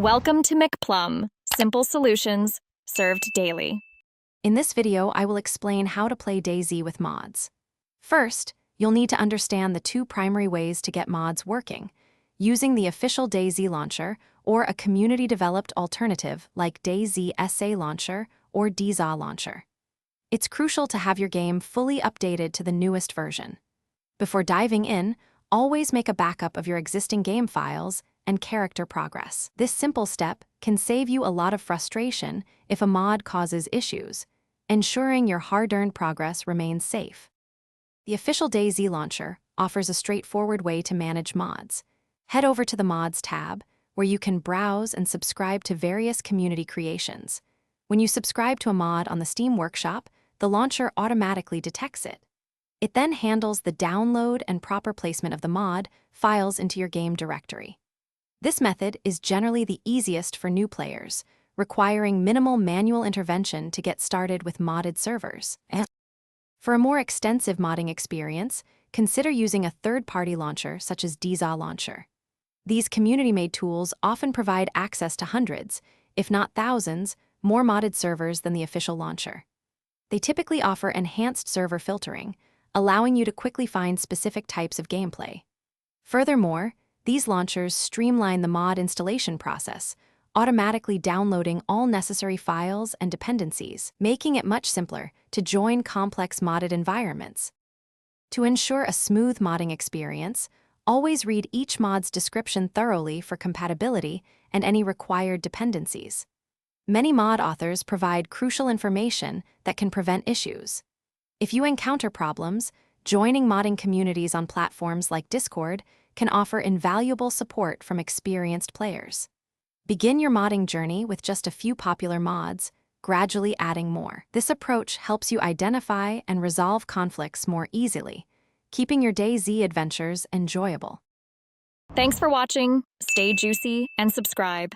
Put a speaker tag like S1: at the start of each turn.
S1: Welcome to McPlum, simple solutions served daily.
S2: In this video, I will explain how to play DayZ with mods. First, you'll need to understand the two primary ways to get mods working, using the official DayZ launcher or a community-developed alternative like DayZ SA Launcher or DayZ Launcher. It's crucial to have your game fully updated to the newest version. Before diving in, always make a backup of your existing game files and character progress. This simple step can save you a lot of frustration if a mod causes issues, ensuring your hard-earned progress remains safe. The official DayZ launcher offers a straightforward way to manage mods. Head over to the Mods tab, where you can browse and subscribe to various community creations. When you subscribe to a mod on the Steam Workshop, the launcher automatically detects it. It then handles the download and proper placement of the mod files into your game directory. This method is generally the easiest for new players, requiring minimal manual intervention to get started with modded servers. For a more extensive modding experience, consider using a third-party launcher such as DayZ Launcher. These community-made tools often provide access to hundreds, if not thousands, more modded servers than the official launcher. They typically offer enhanced server filtering, allowing you to quickly find specific types of gameplay. Furthermore, these launchers streamline the mod installation process, automatically downloading all necessary files and dependencies, making it much simpler to join complex modded environments. To ensure a smooth modding experience, always read each mod's description thoroughly for compatibility and any required dependencies. Many mod authors provide crucial information that can prevent issues. If you encounter problems, joining modding communities on platforms like Discord can offer invaluable support from experienced players. Begin your modding journey with just a few popular mods, gradually adding more. This approach helps you identify and resolve conflicts more easily, keeping your DayZ adventures enjoyable.
S1: Thanks for watching, stay juicy, and subscribe.